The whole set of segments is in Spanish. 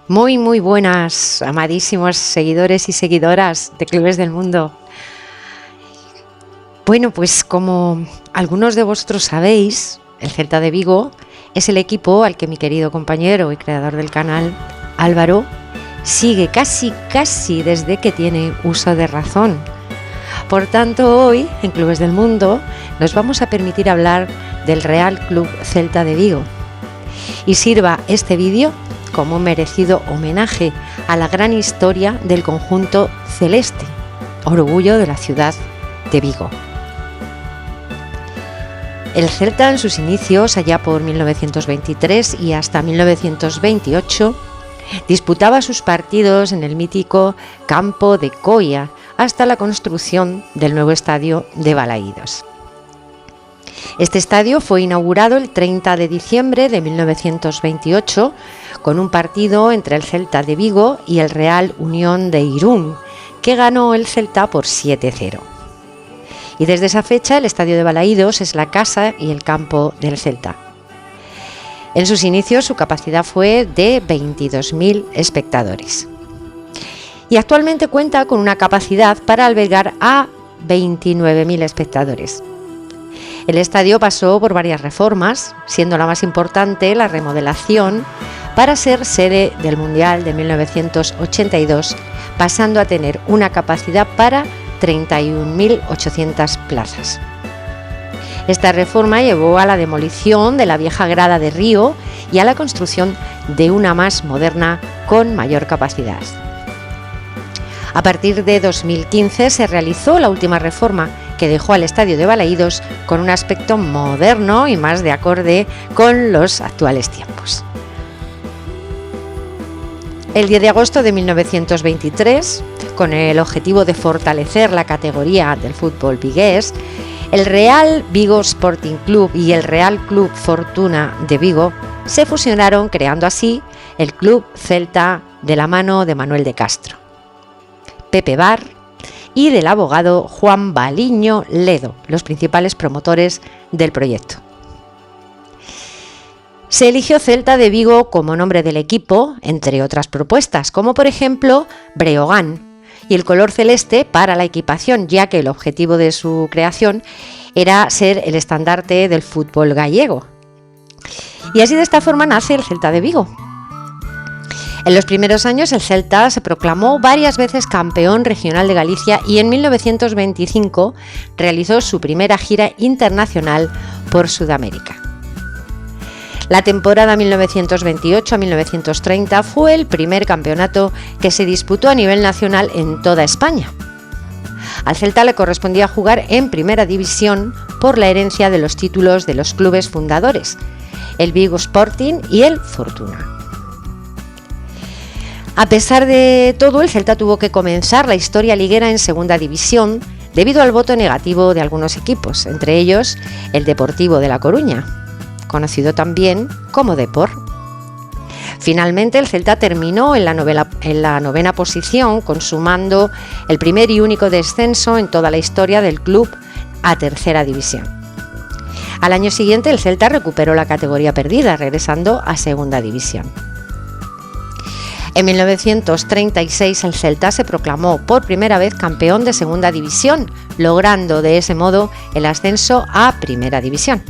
Muy buenas, amadísimos seguidores y seguidoras de Clubes del Mundo. Bueno, pues como algunos de vosotros sabéis, el Celta de Vigo es el equipo al que mi querido compañero y creador del canal, Álvaro, sigue casi desde que tiene uso de razón. Por tanto, hoy, en Clubes del Mundo, nos vamos a permitir hablar del Real Club Celta de Vigo. Y sirva este vídeo como un merecido homenaje a la gran historia del conjunto celeste, orgullo de la ciudad de Vigo. El Celta en sus inicios, allá por 1923 y hasta 1928, disputaba sus partidos en el mítico Campo de Coia hasta la construcción del nuevo estadio de Balaídos. Este estadio fue inaugurado el 30 de diciembre de 1928 con un partido entre el Celta de Vigo y el Real Unión de Irún, que ganó el Celta por 7-0. Y desde esa fecha el estadio de Balaídos es la casa y el campo del Celta. En sus inicios su capacidad fue de 22.000 espectadores. Y actualmente cuenta con una capacidad para albergar a 29.000 espectadores. El estadio pasó por varias reformas, siendo la más importante la remodelación para ser sede del Mundial de 1982, pasando a tener una capacidad para 31.800 plazas. Esta reforma llevó a la demolición de la vieja grada de Río y a la construcción de una más moderna con mayor capacidad. A partir de 2015 se realizó la última reforma que dejó al estadio de Balaídos con un aspecto moderno y más de acorde con los actuales tiempos. El 10 de agosto de 1923, con el objetivo de fortalecer la categoría del fútbol vigués, el Real Vigo Sporting Club y el Real Club Fortuna de Vigo se fusionaron, creando así el Club Celta de la mano de Manuel de Castro, Pepe Bar y del abogado Juan Baliño Ledo, los principales promotores del proyecto. Se eligió Celta de Vigo como nombre del equipo, entre otras propuestas, como por ejemplo Breogán, y el color celeste para la equipación, ya que el objetivo de su creación era ser el estandarte del fútbol gallego. Y así de esta forma nace el Celta de Vigo. En los primeros años el Celta se proclamó varias veces campeón regional de Galicia y en 1925 realizó su primera gira internacional por Sudamérica. La temporada 1928 a 1930 fue el primer campeonato que se disputó a nivel nacional en toda España. Al Celta le correspondía jugar en primera división por la herencia de los títulos de los clubes fundadores, el Vigo Sporting y el Fortuna. A pesar de todo, el Celta tuvo que comenzar la historia liguera en segunda división debido al voto negativo de algunos equipos, entre ellos el Deportivo de La Coruña, conocido también como Depor. Finalmente, el Celta terminó en la novena posición, consumando el primer y único descenso en toda la historia del club a tercera división. Al año siguiente, el Celta recuperó la categoría perdida, regresando a segunda división. En 1936 el Celta se proclamó por primera vez campeón de segunda división, logrando de ese modo el ascenso a primera división.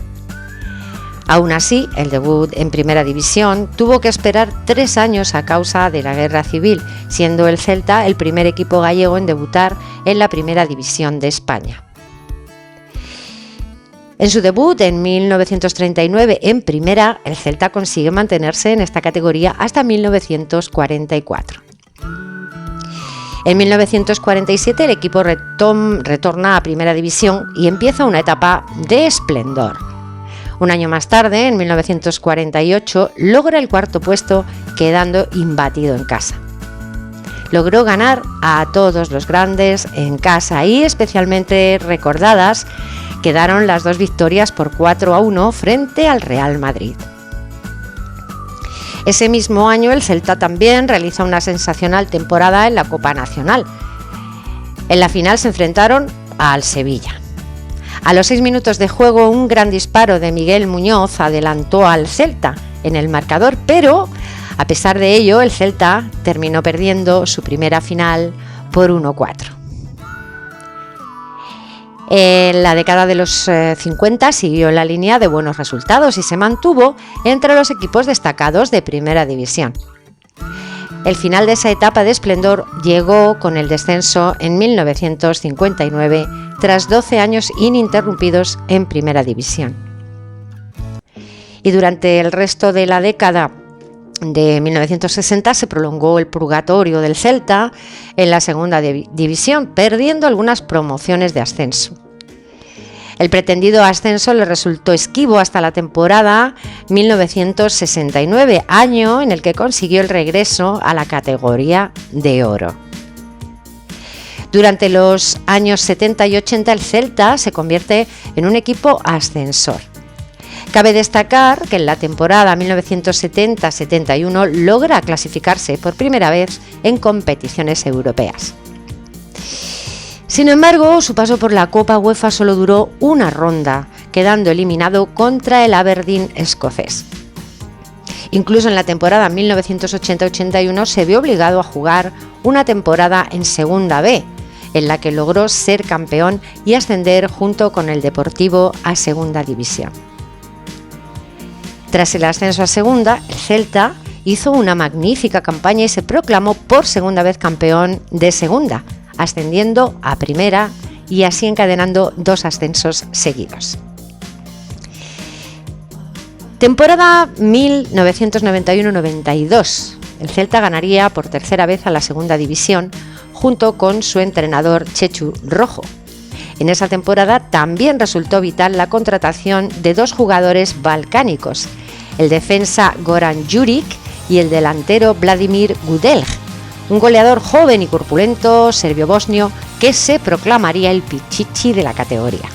Aún así, el debut en primera división tuvo que esperar 3 años a causa de la guerra civil, siendo el Celta el primer equipo gallego en debutar en la primera división de España. En su debut en 1939 en primera, el Celta consigue mantenerse en esta categoría hasta 1944. En 1947 el equipo retorna a primera división y empieza una etapa de esplendor. Un año más tarde, en 1948, logra el cuarto puesto, quedando imbatido en casa. Logró ganar a todos los grandes en casa y especialmente recordadas quedaron las 2 victorias por 4-1 frente al Real Madrid. Ese mismo año el Celta también realiza una sensacional temporada en la Copa Nacional. En la final se enfrentaron al Sevilla. A los 6 minutos de juego, un gran disparo de Miguel Muñoz adelantó al Celta en el marcador, pero a pesar de ello, el Celta terminó perdiendo su primera final por 1-4. En la década de los 50 siguió la línea de buenos resultados y se mantuvo entre los equipos destacados de Primera División. El final de esa etapa de esplendor llegó con el descenso en 1959, tras 12 años ininterrumpidos en Primera División. Y durante el resto de la década de 1960 se prolongó el purgatorio del Celta en la Segunda División, perdiendo algunas promociones de ascenso. El pretendido ascenso le resultó esquivo hasta la temporada 1969, año en el que consiguió el regreso a la categoría de oro. Durante los años 70 y 80 el Celta se convierte en un equipo ascensor. Cabe destacar que en la temporada 1970-71 logra clasificarse por primera vez en competiciones europeas. Sin embargo, su paso por la Copa UEFA solo duró una ronda, quedando eliminado contra el Aberdeen escocés. Incluso en la temporada 1980-81 se vio obligado a jugar una temporada en Segunda B, en la que logró ser campeón y ascender junto con el Deportivo a Segunda División. Tras el ascenso a Segunda, el Celta hizo una magnífica campaña y se proclamó por segunda vez campeón de Segunda, ascendiendo a Primera y así encadenando 2 ascensos seguidos. Temporada 1991-92. El Celta ganaría por tercera vez a la Segunda División junto con su entrenador Chechu Rojo. En esa temporada también resultó vital la contratación de 2 jugadores balcánicos, el defensa Goran Juric y el delantero Vladimir Gudelj, un goleador joven y corpulento serbio-bosnio que se proclamaría el Pichichi de la categoría.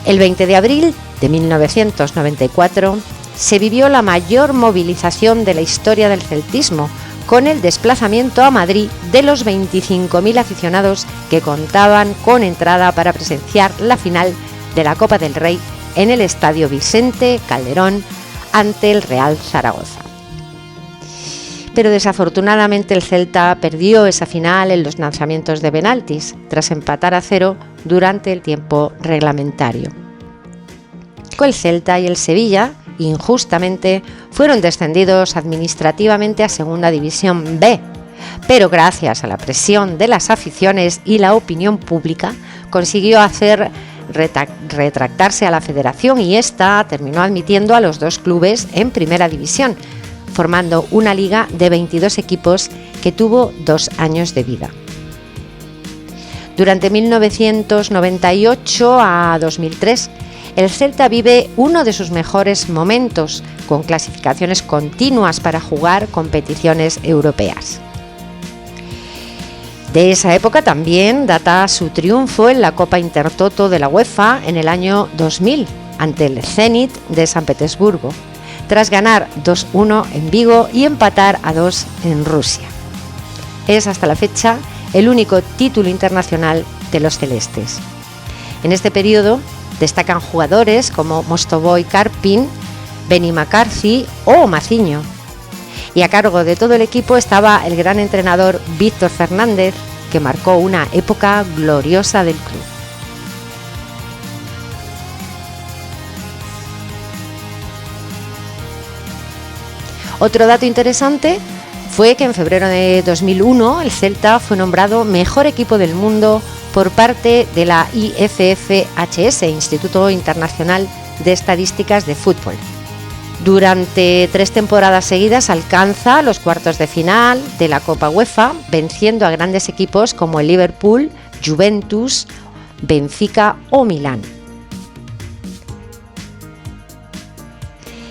El 20 de abril de 1994 se vivió la mayor movilización de la historia del celtismo, con el desplazamiento a Madrid de los 25.000 aficionados que contaban con entrada para presenciar la final de la Copa del Rey en el Estadio Vicente Calderón ante el Real Zaragoza. Pero desafortunadamente el Celta perdió esa final en los lanzamientos de penaltis, tras empatar a 0 durante el tiempo reglamentario. El Celta y el Sevilla, injustamente, fueron descendidos administrativamente a Segunda División B, pero gracias a la presión de las aficiones y la opinión pública consiguió hacer retractarse a la federación y ésta terminó admitiendo a los 2 clubes en Primera División, formando una liga de 22 equipos que tuvo 2 años de vida. Durante 1998 a 2003, el Celta vive uno de sus mejores momentos, con clasificaciones continuas para jugar competiciones europeas. De esa época también data su triunfo en la Copa Intertoto de la UEFA en el año 2000 ante el Zenit de San Petersburgo, tras ganar 2-1 en Vigo y empatar a 2 en Rusia. Es hasta la fecha el único título internacional de los celestes. En este periodo destacan jugadores como Mostovoy Karpin, Benny McCarthy o Maciño. Y a cargo de todo el equipo estaba el gran entrenador Víctor Fernández, que marcó una época gloriosa del club. Otro dato interesante fue que en febrero de 2001 el Celta fue nombrado mejor equipo del mundo por parte de la IFFHS, Instituto Internacional de Estadísticas de Fútbol. Durante 3 temporadas seguidas alcanza los cuartos de final de la Copa UEFA, venciendo a grandes equipos como el Liverpool, Juventus, Benfica o Milán.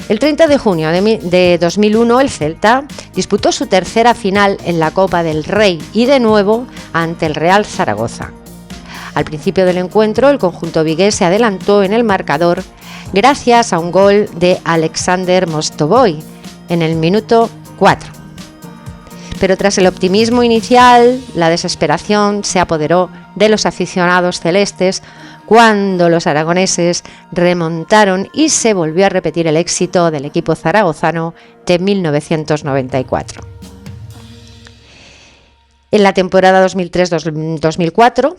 El 30 de junio de 2001 el Celta disputó su tercera final en la Copa del Rey y de nuevo ante el Real Zaragoza. Al principio del encuentro el conjunto vigués se adelantó en el marcador gracias a un gol de Alexander Mostovoy en el minuto 4. Pero tras el optimismo inicial, la desesperación se apoderó de los aficionados celestes cuando los aragoneses remontaron y se volvió a repetir el éxito del equipo zaragozano de 1994. En la temporada 2003-2004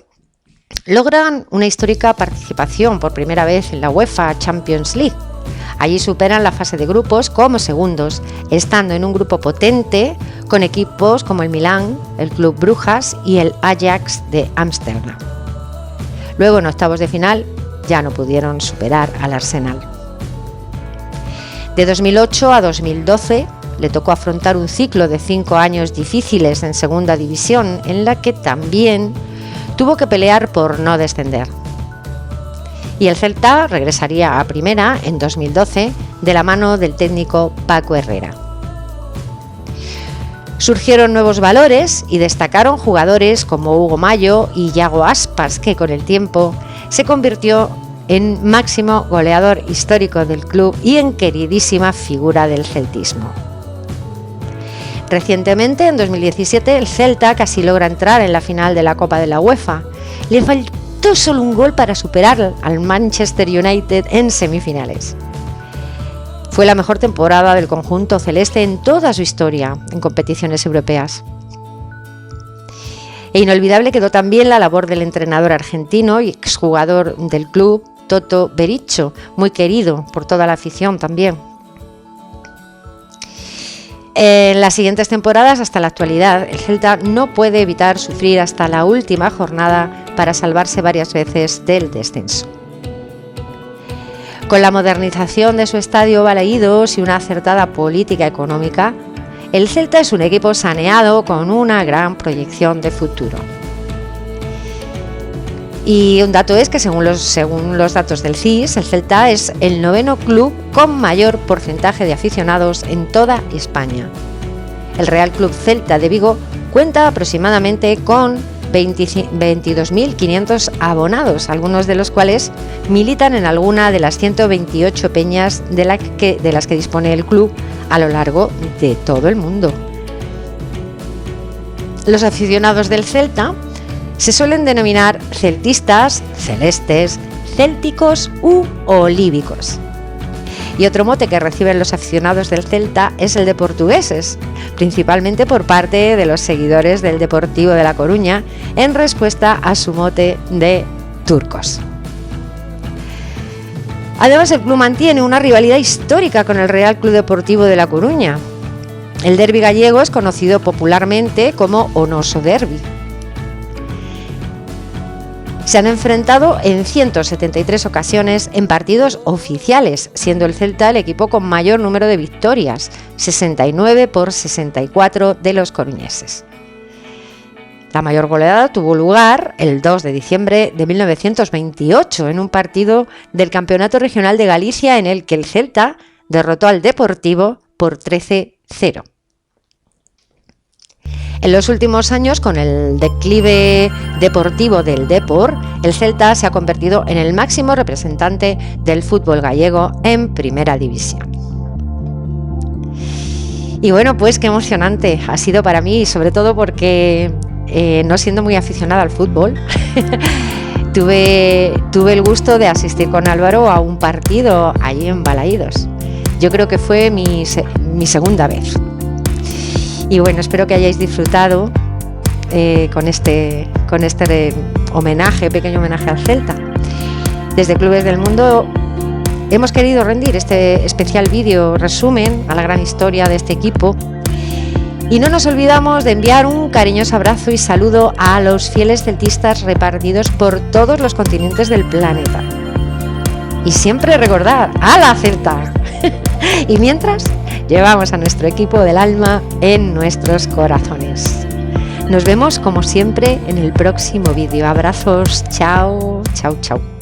logran una histórica participación por primera vez en la UEFA Champions League. Allí superan la fase de grupos como segundos, estando en un grupo potente con equipos como el Milán, el Club Brujas y el Ajax de Ámsterdam. Luego, en octavos de final, ya no pudieron superar al Arsenal. De 2008 a 2012 le tocó afrontar un ciclo de 5 años difíciles en segunda división, en la que también tuvo que pelear por no descender. Y el Celta regresaría a primera en 2012 de la mano del técnico Paco Herrera. Surgieron nuevos valores y destacaron jugadores como Hugo Mayo y Yago Aspas, que con el tiempo se convirtió en máximo goleador histórico del club y en queridísima figura del celtismo. Recientemente, en 2017, el Celta casi logra entrar en la final de la Copa de la UEFA. Le faltó solo un gol para superar al Manchester United en semifinales. Fue la mejor temporada del conjunto celeste en toda su historia en competiciones europeas. E inolvidable quedó también la labor del entrenador argentino y exjugador del club, Toto Bericho, muy querido por toda la afición también. En las siguientes temporadas, hasta la actualidad, el Celta no puede evitar sufrir hasta la última jornada para salvarse varias veces del descenso. Con la modernización de su estadio Balaídos y una acertada política económica, el Celta es un equipo saneado con una gran proyección de futuro. Y un dato es que según los datos del CIS, el Celta es el 9º club con mayor porcentaje de aficionados en toda España. El Real Club Celta de Vigo cuenta aproximadamente con 22.500 abonados, algunos de los cuales militan en alguna de las 128 peñas de las que dispone el club a lo largo de todo el mundo. Los aficionados del Celta se suelen denominar celtistas, celestes, célticos u olívicos. Y otro mote que reciben los aficionados del Celta es el de portugueses, principalmente por parte de los seguidores del Deportivo de La Coruña, en respuesta a su mote de turcos. Además, el club mantiene una rivalidad histórica con el Real Club Deportivo de La Coruña. El derbi gallego es conocido popularmente como O Noso Derbi. Se han enfrentado en 173 ocasiones en partidos oficiales, siendo el Celta el equipo con mayor número de victorias, 69 por 64 de los coruñeses. La mayor goleada tuvo lugar el 2 de diciembre de 1928 en un partido del Campeonato Regional de Galicia en el que el Celta derrotó al Deportivo por 13-0. En los últimos años, con el declive deportivo del Depor, el Celta se ha convertido en el máximo representante del fútbol gallego en Primera División. Y bueno, pues qué emocionante ha sido para mí, sobre todo porque no siendo muy aficionada al fútbol, tuve el gusto de asistir con Álvaro a un partido allí en Balaídos. Yo creo que fue mi segunda vez. Y bueno, espero que hayáis disfrutado con este pequeño homenaje al Celta. Desde Clubes del Mundo hemos querido rendir este especial vídeo resumen a la gran historia de este equipo. Y no nos olvidamos de enviar un cariñoso abrazo y saludo a los fieles celtistas repartidos por todos los continentes del planeta. Y siempre recordad, ¡a la Celta! Y mientras, llevamos a nuestro equipo del alma en nuestros corazones. Nos vemos como siempre en el próximo vídeo. Abrazos, chao, chao, chao.